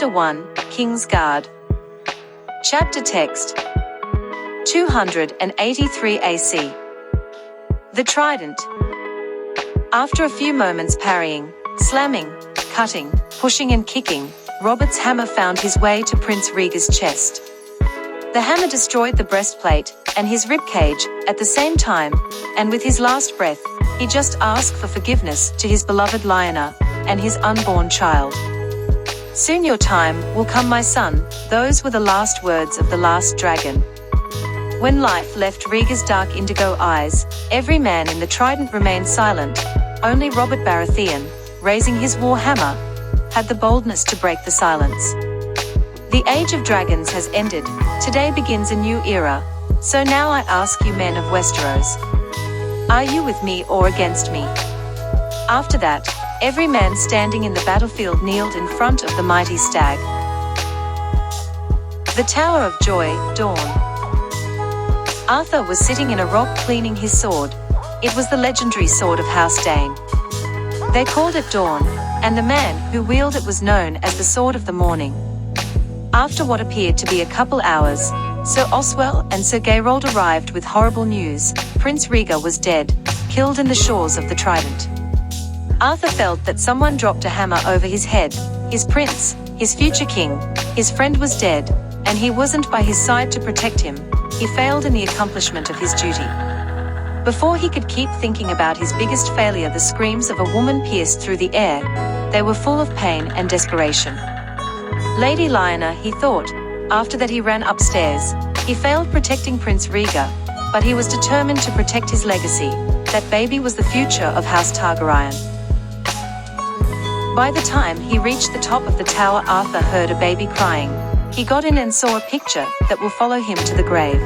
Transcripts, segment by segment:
Chapter 1, King's Guard. Chapter text 283 AC. The Trident. After a few moments parrying, slamming, cutting, pushing and kicking, Robert's hammer found his way to Prince Rhaegar's chest. The hammer destroyed the breastplate and his ribcage at the same time, and with his last breath, he just asked for forgiveness to his beloved Lyanna and his unborn child. "Soon your time will come, my son," those were the last words of the last dragon. When life left Rhaegar's dark indigo eyes, every man in the Trident remained silent. Only Robert Baratheon, raising his war hammer, had the boldness to break the silence. "The age of dragons has ended, today begins a new era, so now I ask you, men of Westeros, are you with me or against me?" After that, every man standing in the battlefield kneeled in front of the mighty stag. The Tower of Joy, Dawn. Arthur was sitting in a rock cleaning his sword. It was the legendary sword of House Dane. They called it Dawn, and the man who wielded it was known as the Sword of the Morning. After what appeared to be a couple hours, Sir Oswell and Sir Gayrold arrived with horrible news. Prince Rhaegar was dead, killed in the shores of the Trident. Arthur felt that someone dropped a hammer over his head. His prince, his future king, his friend was dead, and he wasn't by his side to protect him. He failed in the accomplishment of his duty. Before he could keep thinking about his biggest failure, the screams of a woman pierced through the air. They were full of pain and desperation. Lady Lyanna, he thought. After that he ran upstairs. He failed protecting Prince Rhaegar, but he was determined to protect his legacy. That baby was the future of House Targaryen. By the time he reached the top of the tower, Arthur heard a baby crying. He got in and saw a picture that will follow him to the grave.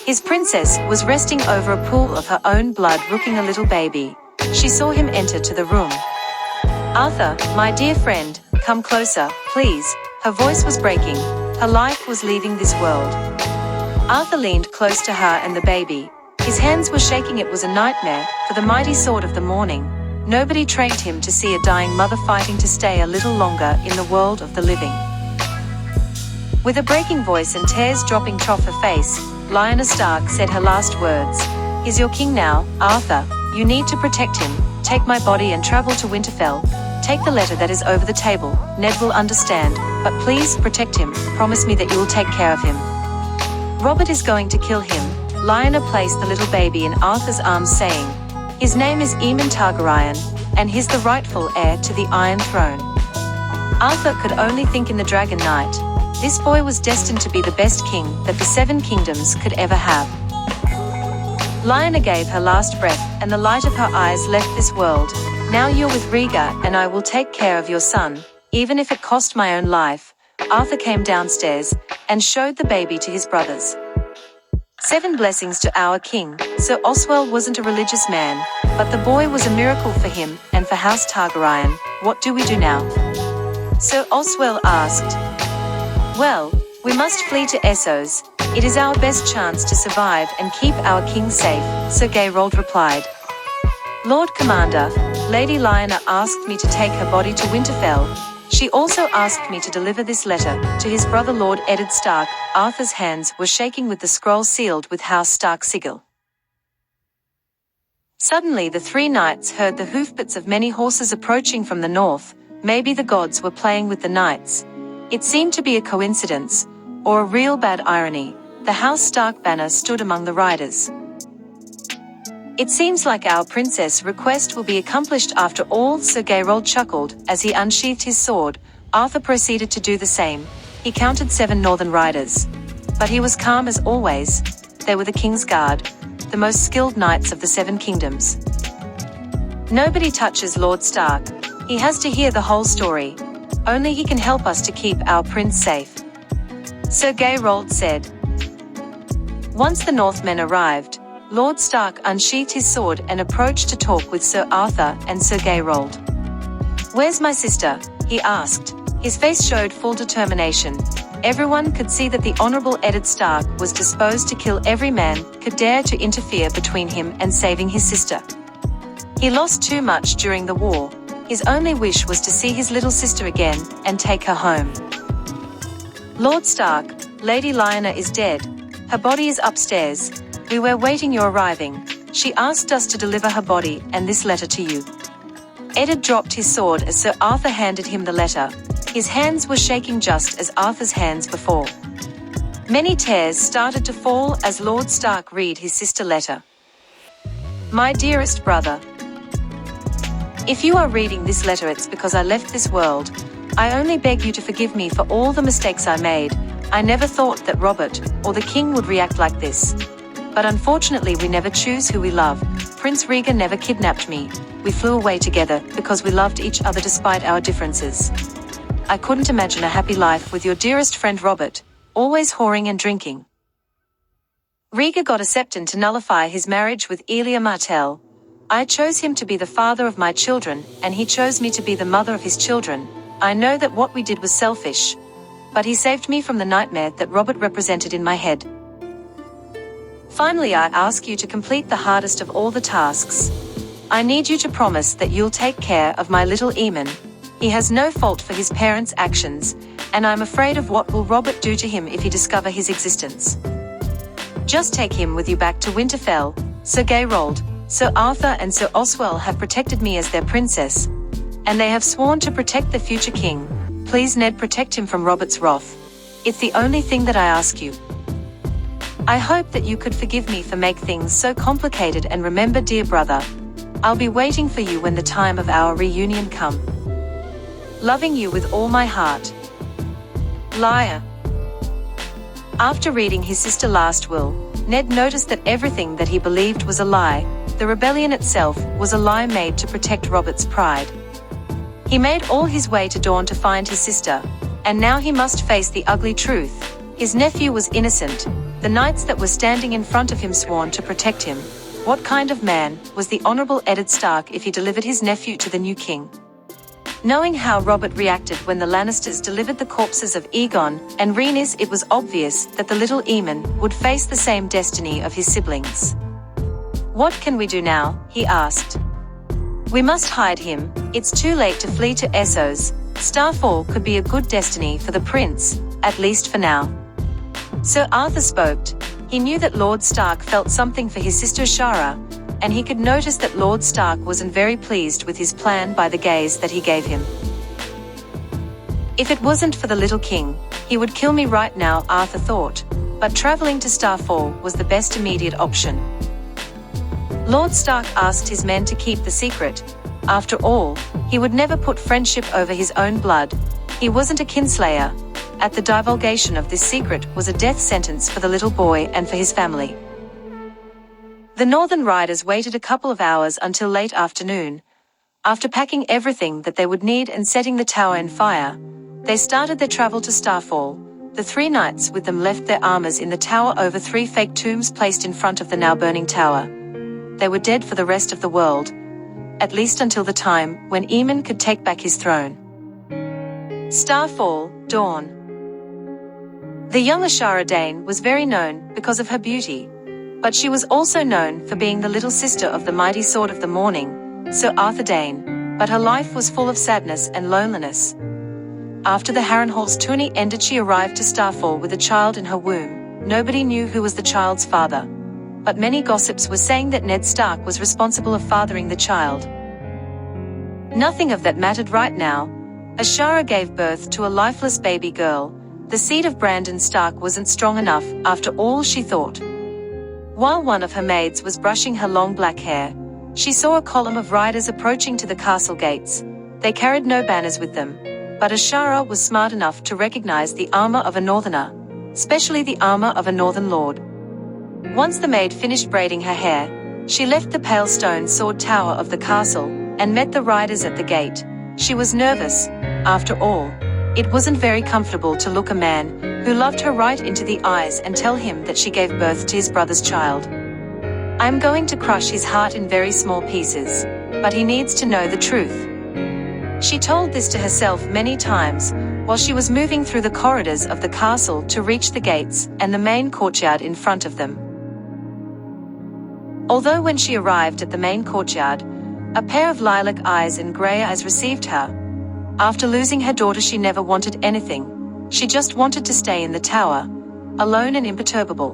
His princess was resting over a pool of her own blood, rooking a little baby. She saw him enter to the room. "Arthur, my dear friend, come closer, please." Her voice was breaking. Her life was leaving this world. Arthur leaned close to her and the baby. His hands were shaking. It was a nightmare for the mighty Sword of the Morning. Nobody trained him to see a dying mother fighting to stay a little longer in the world of the living. With a breaking voice and tears dropping off her face, Lyanna Stark said her last words. "He's your king now, Arthur. You need to protect him. Take my body and travel to Winterfell. Take the letter that is over the table. Ned will understand, but please protect him. Promise me that you will take care of him. Robert is going to kill him." Lyanna placed the little baby in Arthur's arms, saying, "His name is Aemon Targaryen, and he's the rightful heir to the Iron Throne." Arthur could only think in the Dragon Knight. This boy was destined to be the best king that the Seven Kingdoms could ever have. Lyanna gave her last breath, and the light of her eyes left this world. "Now you're with Rhaegar, and I will take care of your son, even if it cost my own life." Arthur came downstairs and showed the baby to his brothers. "7 blessings to our king." Sir Oswell wasn't a religious man, but the boy was a miracle for him and for House Targaryen. "What do we do now?" Sir Oswell asked. "Well, we must flee to Essos. It is our best chance to survive and keep our king safe," Sir Gayrold replied. "Lord Commander, Lady Lyanna asked me to take her body to Winterfell. She also asked me to deliver this letter to his brother Lord Eddard Stark." Arthur's hands were shaking with the scroll sealed with House Stark sigil. Suddenly the 3 knights heard the hoofbeats of many horses approaching from the north. Maybe the gods were playing with the knights. It seemed to be a coincidence, or a real bad irony. The House Stark banner stood among the riders. "It seems like our princess' request will be accomplished after all," Sir Gayrold chuckled as he unsheathed his sword. Arthur proceeded to do the same. He counted 7 northern riders. But he was calm as always. They were the King's Guard, the most skilled knights of the 7 Kingdoms. "Nobody touches Lord Stark. He has to hear the whole story. Only he can help us to keep our prince safe," Sir Gayrold said. Once the Northmen arrived, Lord Stark unsheathed his sword and approached to talk with Sir Arthur and Sir Gayrold. "Where's my sister?" he asked. His face showed full determination. Everyone could see that the Honorable Eddard Stark was disposed to kill every man could dare to interfere between him and saving his sister. He lost too much during the war. His only wish was to see his little sister again, and take her home. Lord Stark, Lady Lyanna is dead. Her body is upstairs. We were waiting your arriving. She asked us to deliver her body and this letter to you. Eddard dropped his sword as Sir Arthur handed him the letter. His hands were shaking just as Arthur's hands before. Many tears started to fall as Lord Stark read his sister's letter. My dearest brother, if you are reading this letter, it's because I left this world. I only beg you to forgive me for all the mistakes I made. I never thought that Robert, or the king, would react like this. But unfortunately we never choose who we love. Prince Rhaegar never kidnapped me. We flew away together because we loved each other despite our differences. I couldn't imagine a happy life with your dearest friend Robert, always whoring and drinking. Rhaegar got a septon to nullify his marriage with Elia Martell. I chose him to be the father of my children, and he chose me to be the mother of his children. I know that what we did was selfish, but he saved me from the nightmare that Robert represented in my head. Finally, I ask you to complete the hardest of all the tasks. I need you to promise that you'll take care of my little Aemon. He has no fault for his parents' actions, and I'm afraid of what will Robert do to him if he discover his existence. Just take him with you back to Winterfell. Sir Gayrold, Sir Arthur and Sir Oswell have protected me as their princess, and they have sworn to protect the future king. Please, Ned, protect him from Robert's wrath. It's the only thing that I ask you. I hope that you could forgive me for make things so complicated, and remember, dear brother, I'll be waiting for you when the time of our reunion come. Loving you with all my heart. Liar. After reading his sister's last will, Ned noticed that everything that he believed was a lie. The rebellion itself was a lie made to protect Robert's pride. He made all his way to Dorne to find his sister, and now he must face the ugly truth. His nephew was innocent. The knights that were standing in front of him sworn to protect him. What kind of man was the Honorable Eddard Stark if he delivered his nephew to the new king? Knowing how Robert reacted when the Lannisters delivered the corpses of Aegon and Rhaenys, it was obvious that the little Aemon would face the same destiny of his siblings. What can we do now? He asked. We must hide him. It's too late to flee to Essos. Starfall could be a good destiny for the prince, at least for now. Sir Arthur spoke. He knew that Lord Stark felt something for his sister Shara, and he could notice that Lord Stark wasn't very pleased with his plan by the gaze that he gave him. If it wasn't for the little king, he would kill me right now, Arthur thought, but traveling to Starfall was the best immediate option. Lord Stark asked his men to keep the secret. After all, he would never put friendship over his own blood. He wasn't a kinslayer. At the divulgation of this secret was a death sentence for the little boy and for his family. The Northern Riders waited a couple of hours until late afternoon. After packing everything that they would need and setting the tower in fire, they started their travel to Starfall. The three knights with them left their armors in the tower over 3 fake tombs placed in front of the now burning tower. They were dead for the rest of the world, at least until the time when Aemon could take back his throne. Starfall, Dawn. The young Ashara Dane was very known because of her beauty, but she was also known for being the little sister of the mighty Sword of the Morning, Sir Arthur Dane, but her life was full of sadness and loneliness. After the Harrenhal's tourney ended, she arrived to Starfall with a child in her womb. Nobody knew who was the child's father, but many gossips were saying that Ned Stark was responsible of fathering the child. Nothing of that mattered right now. Ashara gave birth to a lifeless baby girl. The seed of Brandon Stark wasn't strong enough, after all, she thought. While one of her maids was brushing her long black hair, she saw a column of riders approaching to the castle gates. They carried no banners with them, but Ashara was smart enough to recognize the armor of a northerner, especially the armor of a northern lord. Once the maid finished braiding her hair, she left the pale stone sword tower of the castle and met the riders at the gate. She was nervous. After all, it wasn't very comfortable to look a man who loved her right into the eyes and tell him that she gave birth to his brother's child. I'm going to crush his heart in very small pieces, but he needs to know the truth. She told this to herself many times while she was moving through the corridors of the castle to reach the gates and the main courtyard in front of them. Although when she arrived at the main courtyard, A pair of lilac eyes and grey eyes received her. After losing her daughter, she never wanted anything. She just wanted to stay in the tower, alone and imperturbable.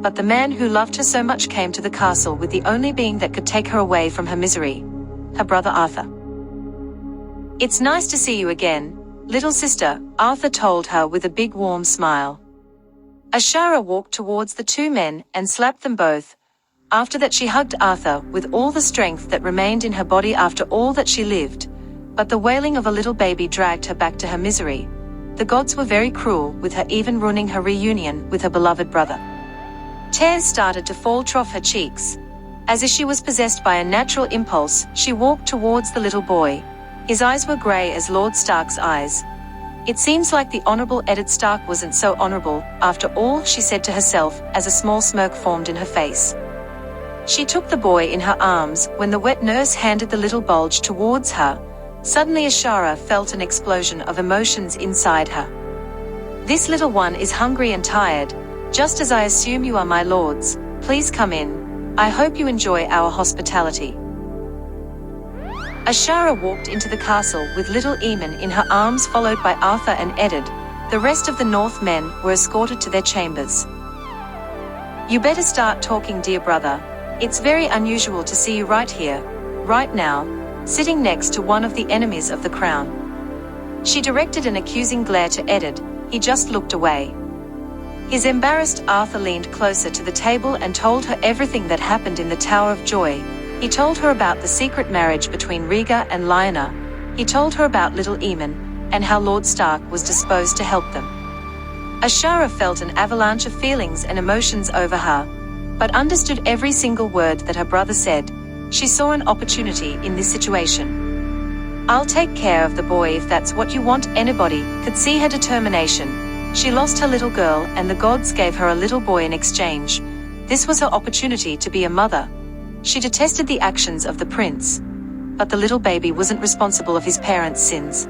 But the man who loved her so much came to the castle with the only being that could take her away from her misery, her brother Arthur. "It's nice to see you again, little sister," Arthur told her with a big warm smile. Ashara walked towards the two men and slapped them both. After that she hugged Arthur with all the strength that remained in her body after all that she lived. But the wailing of a little baby dragged her back to her misery. The gods were very cruel with her, even ruining her reunion with her beloved brother. Tears started to fall off her cheeks. As if she was possessed by a natural impulse, she walked towards the little boy. His eyes were grey as Lord Stark's eyes. "It seems like the Honourable Eddard Stark wasn't so honourable, after all," she said to herself, as a small smirk formed in her face. She took the boy in her arms. When the wet nurse handed the little bulge towards her, suddenly Ashara felt an explosion of emotions inside her. "This little one is hungry and tired, just as I assume you are, my lords. Please come in. I hope you enjoy our hospitality." Ashara walked into the castle with little Eamon in her arms, followed by Arthur and Eddard. The rest of the North men were escorted to their chambers. "You better start talking, dear brother. It's very unusual to see you right here, right now, sitting next to one of the enemies of the crown." She directed an accusing glare to Eddard. He just looked away. His embarrassed Arthur leaned closer to the table and told her everything that happened in the Tower of Joy. He told her about the secret marriage between Rhaegar and Lyanna. He told her about little Eamon, and how Lord Stark was disposed to help them. Ashara felt an avalanche of feelings and emotions over her, but understood every single word that her brother said. She saw an opportunity in this situation. "I'll take care of the boy if that's what you want." Anybody could see her determination. She lost her little girl, and the gods gave her a little boy in exchange. This was her opportunity to be a mother. She detested the actions of the prince, but the little baby wasn't responsible of his parents' sins.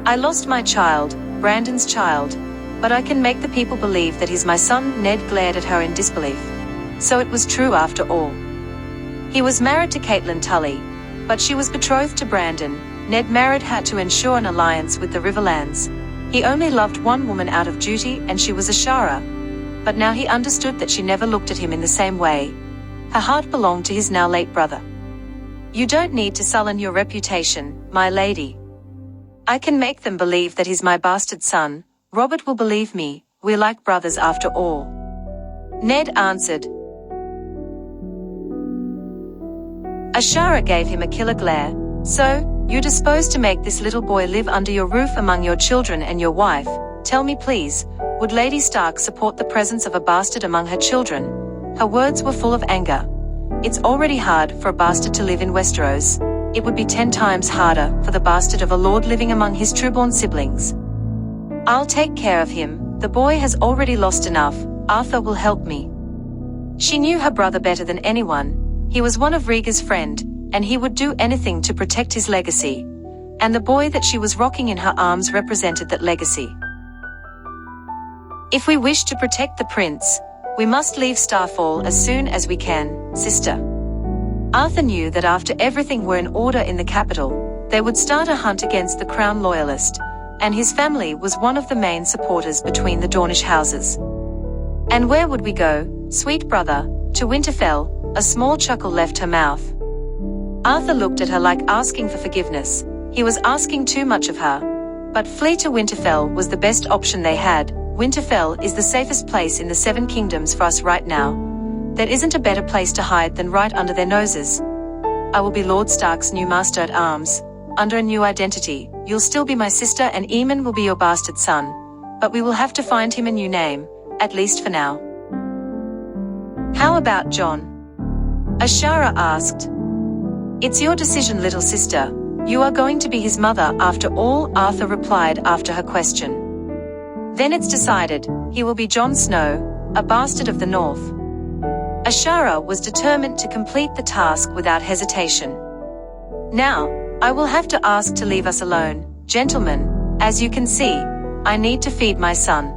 "I lost my child, Brandon's child, but I can make the people believe that he's my son." Ned glared at her in disbelief. So it was true after all. He was married to Catelyn Tully, but she was betrothed to Brandon. Ned married her to ensure an alliance with the Riverlands. He only loved one woman out of duty, and she was Ashara. But now he understood that she never looked at him in the same way. Her heart belonged to his now late brother. "You don't need to sullen your reputation, my lady. I can make them believe that he's my bastard son. Robert will believe me. We're like brothers after all." Ned answered. Ashara gave him a killer glare. "So, you're disposed to make this little boy live under your roof among your children and your wife? Tell me please, would Lady Stark support the presence of a bastard among her children?" Her words were full of anger. "It's already hard for a bastard to live in Westeros. It would be 10 times harder for the bastard of a lord living among his trueborn siblings. I'll take care of him. The boy has already lost enough. Arthur will help me." She knew her brother better than anyone. He was one of Rhaegar's friend, and he would do anything to protect his legacy. And the boy that she was rocking in her arms represented that legacy. "If we wish to protect the prince, we must leave Starfall as soon as we can, sister." Arthur knew that after everything were in order in the capital, they would start a hunt against the crown loyalist, and his family was one of the main supporters between the Dornish houses. "And where would we go, sweet brother?" "To Winterfell." A small chuckle left her mouth. Arthur looked at her like asking for forgiveness. He was asking too much of her. But flee to Winterfell was the best option they had. Winterfell is the safest place in the 7 kingdoms for us right now. There isn't a better place to hide than right under their noses. I will be Lord Stark's new master at arms. Under a new identity, you'll still be my sister and Eamon will be your bastard son. But we will have to find him a new name, at least for now. How about Jon? Ashara asked. It's your decision, little sister. You are going to be his mother after all, Arthur replied after her question. Then it's decided, he will be Jon Snow, a bastard of the North. Ashara was determined to complete the task without hesitation. Now, I will have to ask to leave us alone, gentlemen. As you can see, I need to feed my son.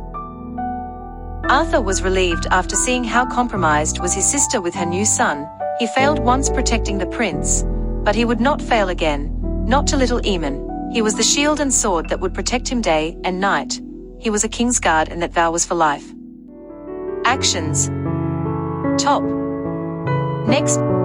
Arthur was relieved after seeing how compromised was his sister with her new son. He failed once protecting the prince, but he would not fail again, not to little Eamon. He was the shield and sword that would protect him day and night. He was a king's guard, and that vow was for life. Actions. Top. Next.